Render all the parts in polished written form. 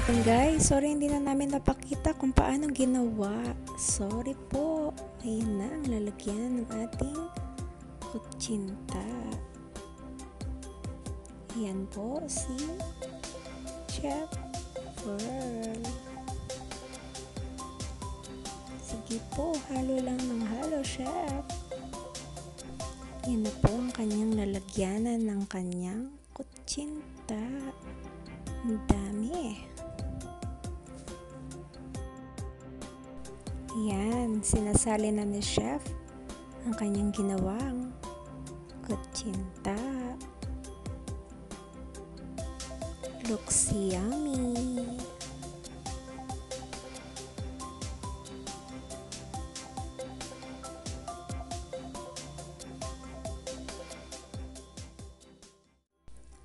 And guys, sorry hindi na namin napakita kung paano ginawa. Sorry po. Ayan na ang lalagyan ng ating kutsinta. Ayan po si Chef Pearl. Sige po, halo lang ng halo, Chef. Yan na po ang kanyang lalagyanan ng kanyang kutsinta. Ang dami. Yan, sinasali na ni Chef ang kanyang ginawang kutsinta. Looks yummy.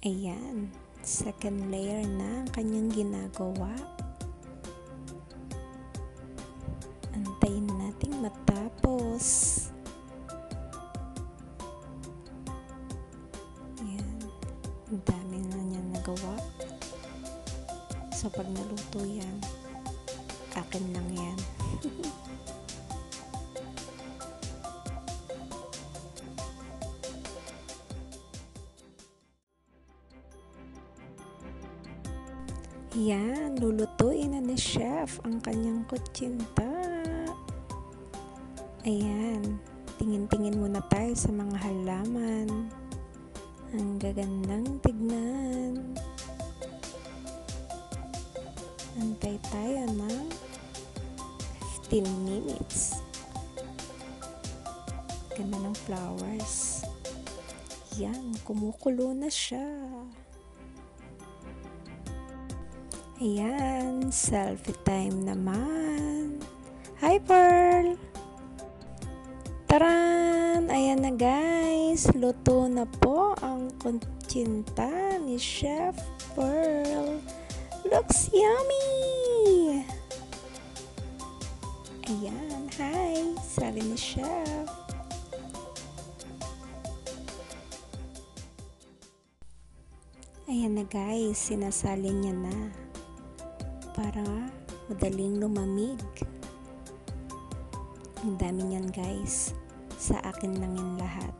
Ayan, second layer na ang kanyang ginagawa. Antayin nating matapos. Ayan, ang dami na niya nagawa. So pag naluto yan, akin lang yan. Yan, lulutuin na ni Chef ang kanyang kutsinta. Ayan, tingin-tingin muna tayo sa mga halaman. Ang gagandang tignan. Antay tayo ng 15 minutes. Ganda ng flowers. Yan, kumukulo na siya. Ayan, selfie time naman. Hi, Pearl! Taran! Ayan na guys, luto na po ang kutsinta ni Chef Pearl. Looks yummy! Ayan, hi! Sabi ni Chef. Ayan na guys, sinasali niya na para madaling lumamig. Ang dami niyan guys, sa akin lang yan lahat.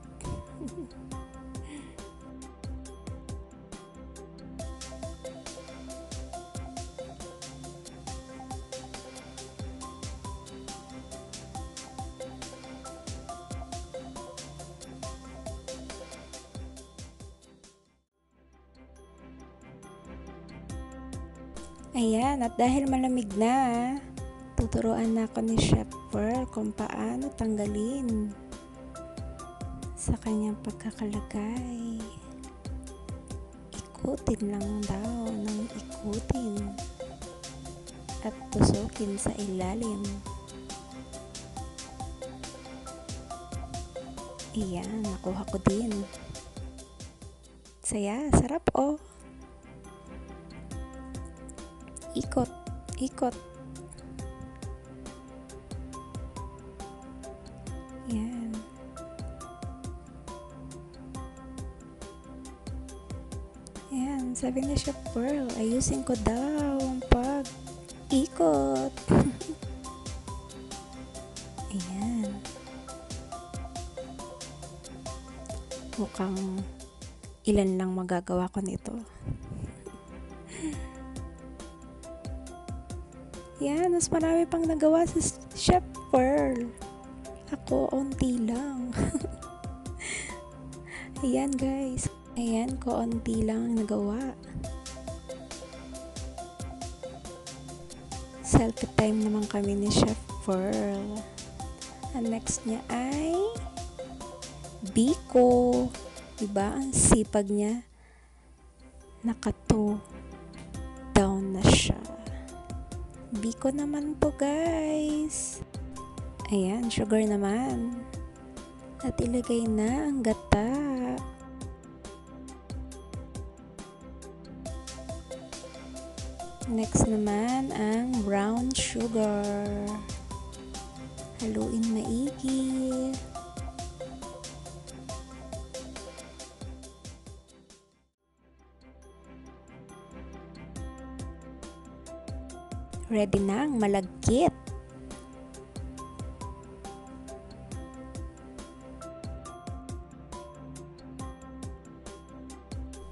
Ayan, at dahil malamig na, tuturuan na ako ni Chef Pearl kung paano tanggalin sa kanyang pagkakalagay. Ikutin lang daw ng ikutin at tusukin sa ilalim. Ayan, nakuha ko din. Saya, sarap oh. Ikot, ikot. Yan. Yan, sabi na Chef Pearl, ayusin ko daw ang pag-ikot. Ayan. Mukhang ilan lang magagawa ko nito. Yan, mas marami pang nagawa si Chef Pearl. Ako, onti lang. Ayan guys. Ayan, konti lang ang nagawa. Selfie time naman kami ni Chef Pearl. Ang next niya ay Biko. Diba? Ang sipag niya. Naka-2 down na siya. Biko naman po guys. Ayan, sugar naman. At ilagay na ang gata. Next naman ang brown sugar. Haluin maigi. Ready nang malagkit.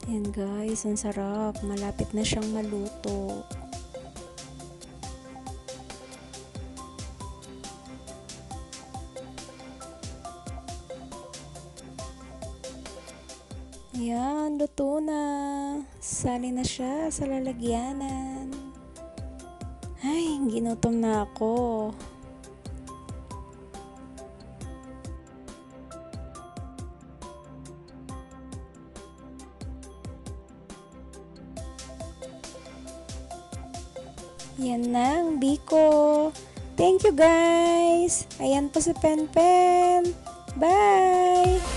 Ayan guys, ang sarap. Malapit na siyang maluto. Ayan, luto na. Sali na siya sa lalagyanan. Ay, ginutom na ako. Yan na ang Biko. Thank you guys. Ayan po si Pen Pen. Bye!